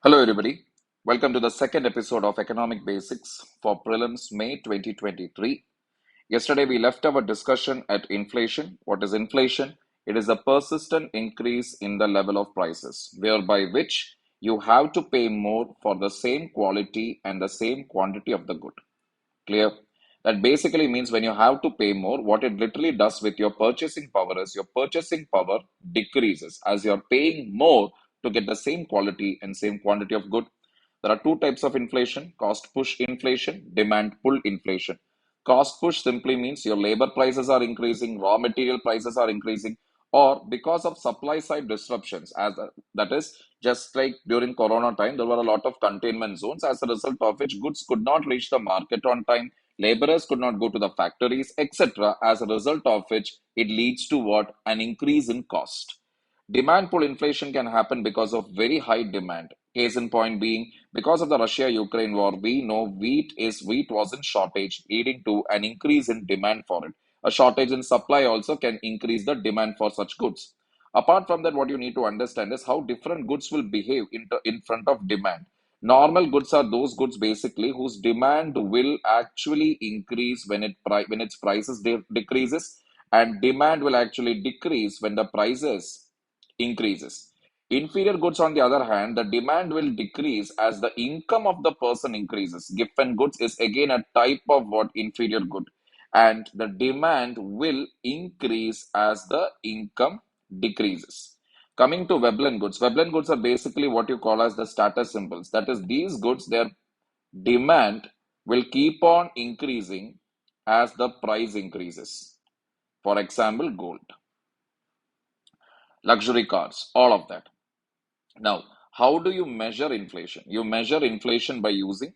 Hello, everybody. Welcome to the second episode of Economic Basics for Prelims May 2023. Yesterday, we left our discussion at inflation. What is inflation? It is a persistent increase in the level of prices, whereby which you have to pay more for the same quality and the same quantity of the good. Clear? That basically means when you have to pay more, what it literally does with your purchasing power is your purchasing power decreases as you're paying more to get the same quality and same quantity of good. There are two types of inflation: cost push inflation, demand pull inflation. Cost push simply means your labor prices are increasing, raw material prices are increasing, or because of supply side disruptions, that is just like during Corona time, there were a lot of containment zones, as a result of which goods could not reach the market on time, laborers could not go to the factories, etc. As a result of which, it leads to what? An increase in cost. Demand pull inflation can happen because of very high demand. Case in point being, because of the Russia-Ukraine war, we know wheat was in shortage, leading to an increase in demand for it. A shortage in supply also can increase the demand for such goods. Apart from that, what you need to understand is how different goods will behave in front of demand. Normal goods are those goods basically whose demand will actually increase when its prices decreases, and demand will actually decrease when the prices increases. Inferior goods, on the other hand, the demand will decrease as the income of the person increases. Giffen goods is again a type of what? Inferior good. And the demand will increase as the income decreases. Coming to Veblen goods are basically what you call as the status symbols. That is, these goods, their demand will keep on increasing as the price increases. For example, gold, luxury cars, all of that. Now, how do you measure inflation? You measure inflation by using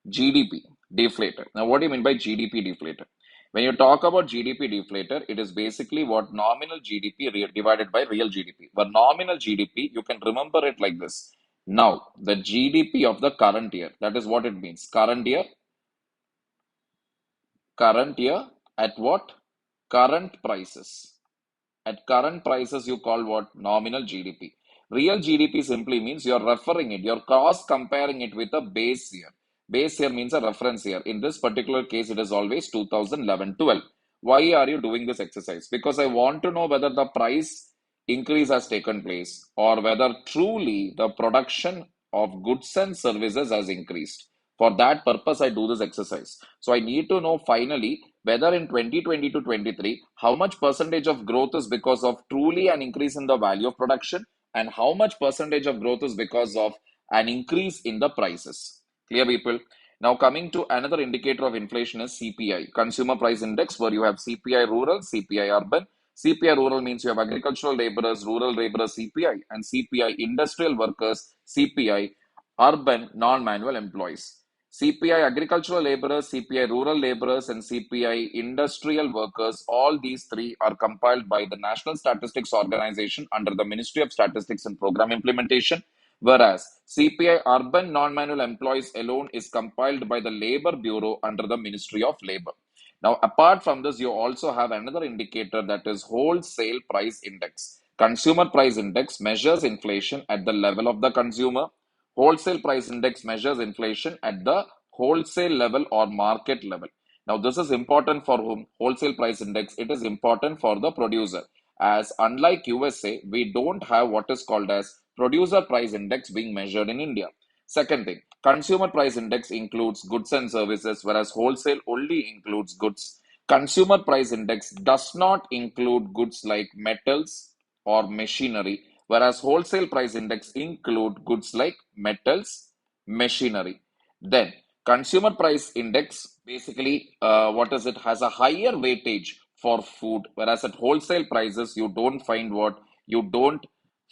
GDP deflator. Now, what do you mean by GDP deflator? When you talk about GDP deflator, it is basically what nominal GDP divided by real GDP. But nominal GDP, you can remember it like this. Now, the GDP of the current year, that is what it means. Current year at what? Current prices. At current prices, you call what? Nominal GDP. Real GDP simply means you're referring it, you're cross comparing it with a base year. Base year means a reference year. In this particular case, it is always 2011-12. Why are you doing this exercise? Because I want to know whether the price increase has taken place or whether truly the production of goods and services has increased. For that purpose, I do this exercise. So I need to know finally whether in 2020 to 23, how much percentage of growth is because of truly an increase in the value of production and how much percentage of growth is because of an increase in the prices. Clear, people? Now, coming to another indicator of inflation is CPI, Consumer Price Index, where you have CPI rural, CPI urban. CPI rural means you have agricultural laborers, rural laborers CPI, and CPI industrial workers, CPI urban non-manual employees. CPI agricultural laborers, CPI rural laborers, and CPI industrial workers, all these three are compiled by the National Statistics Organization under the Ministry of Statistics and Program Implementation, whereas CPI urban non-manual employees alone is compiled by the Labor Bureau under the Ministry of Labor. Now, apart from this, you also have another indicator, that is wholesale price index. Consumer price index measures inflation at the level of the consumer. Wholesale price index measures inflation at the wholesale level or market level. Now, this is important for whom? Wholesale price index. It is important for the producer, as unlike USA, we don't have what is called as producer price index being measured in India. Second thing, consumer price index includes goods and services, whereas wholesale only includes goods. Consumer price index does not include goods like metals or machinery, whereas wholesale price index include goods like metals, machinery. Then consumer price index basically what is it? Has a higher weightage for food, whereas at wholesale prices you don't find what? You don't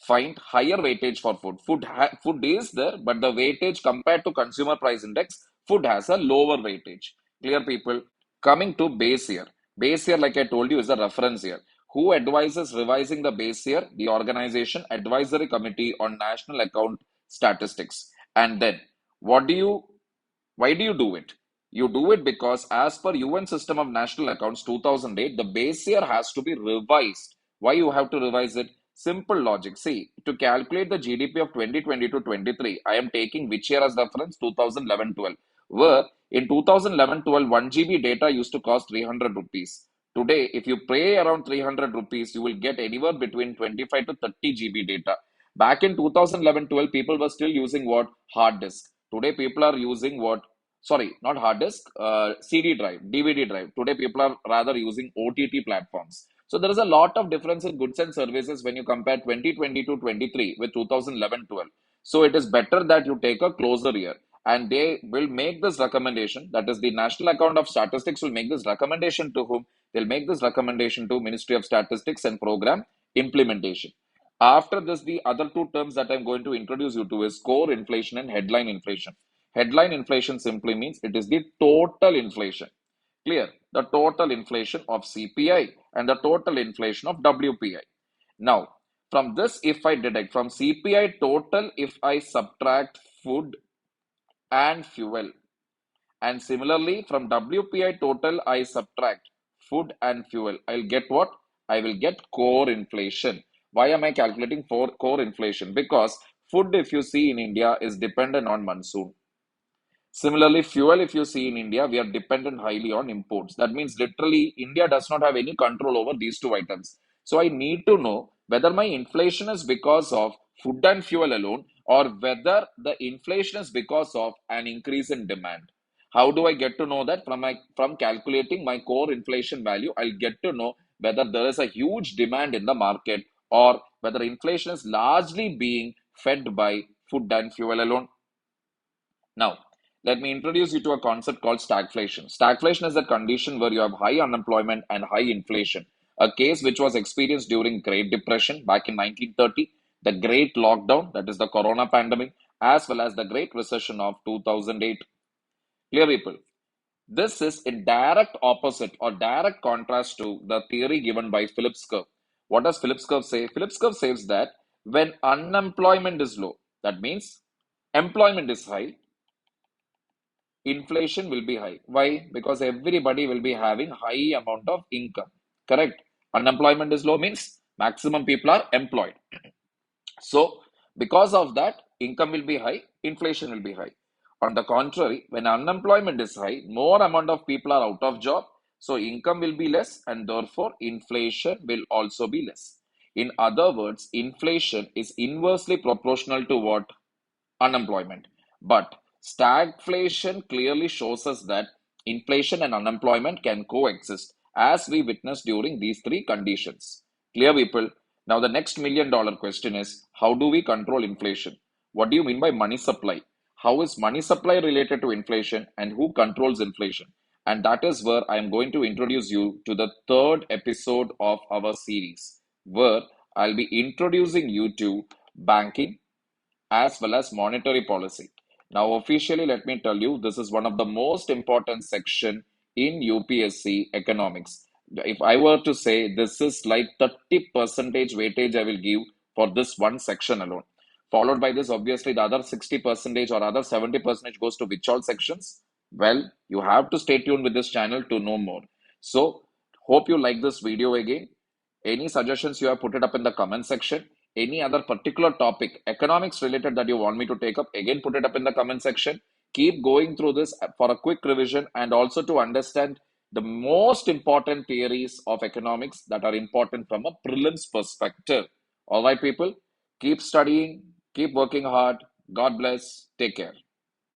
find higher weightage for food. Food is there, but the weightage compared to consumer price index, food has a lower weightage. Clear, people? Coming to base year. Base year, like I told you, is a reference year. Who advises revising the base year? The Organization Advisory Committee on National Account Statistics. And then, what do you why do you do it? You do it because, as per UN System of National Accounts 2008, the base year has to be revised. Why you have to revise it? Simple logic. See, to calculate the GDP of 2020 to 23, I am taking which year as reference? 2011-12. Where in 2011-12, 1 GB data used to cost 300 rupees. Today, if you pay around 300 rupees, you will get anywhere between 25 to 30 GB data. Back in 2011-12, people were still using what? Hard disk. Today, people are using what? Sorry, not hard disk, CD drive, DVD drive. Today, people are rather using OTT platforms. So there is a lot of difference in goods and services when you compare 2020 to 23 with 2011-12. So it is better that you take a closer year, and they will make this recommendation. That is, the National Account of Statistics will make this recommendation to whom? They'll make this recommendation to Ministry of Statistics and Program Implementation. After this, the other two terms that I'm going to introduce you to is core inflation and headline inflation. Headline inflation simply means it is the total inflation. Clear? The total inflation of CPI and the total inflation of WPI. Now, from this, if I deduct from CPI total, if I subtract food and fuel, and similarly from WPI total, I subtract food and fuel, I'll get what? I will get core inflation. Why am I calculating for core inflation? Because food, if you see in India, is dependent on monsoon. Similarly, fuel, if you see in India, we are dependent highly on imports. That means literally India does not have any control over these two items. So I need to know whether my inflation is because of food and fuel alone or whether the inflation is because of an increase in demand. How do I get to know that? From calculating my core inflation value, I'll get to know whether there is a huge demand in the market or whether inflation is largely being fed by food and fuel alone. Now, let me introduce you to a concept called stagflation. Stagflation is a condition where you have high unemployment and high inflation, a case which was experienced during Great Depression back in 1930, the Great Lockdown, that is the Corona pandemic, as well as the Great Recession of 2008. Clear people? This is in direct opposite or direct contrast to the theory given by Phillips curve. What does Phillips curve say? Phillips curve says that when unemployment is low, that means employment is high, inflation will be high. Why? Because everybody will be having high amount of income. Correct? Unemployment is low means maximum people are employed. So, because of that, income will be high, inflation will be high. On the contrary, when unemployment is high, more amount of people are out of job, so income will be less and therefore inflation will also be less. In other words, inflation is inversely proportional to what? Unemployment. But stagflation clearly shows us that inflation and unemployment can coexist as we witnessed during these three conditions. Clear, people? Now, the next $1 million question is how do we control inflation? What do you mean by money supply? How is money supply related to inflation and who controls inflation? And that is where I am going to introduce you to the third episode of our series, where I'll be introducing you to banking as well as monetary policy. Now, officially, let me tell you, this is one of the most important section in UPSC economics. If I were to say this is like 30 percentage weightage I will give for this one section alone. Followed by this, obviously, the other 60 percentage or other 70 percentage goes to which all sections? Well, you have to stay tuned with this channel to know more. So, hope you like this video again. Any suggestions you have, put it up in the comment section. Any other particular topic, economics related, that you want me to take up, again put it up in the comment section. Keep going through this for a quick revision and also to understand the most important theories of economics that are important from a prelims perspective. All right, people, keep studying, keep working hard. God bless. Take care.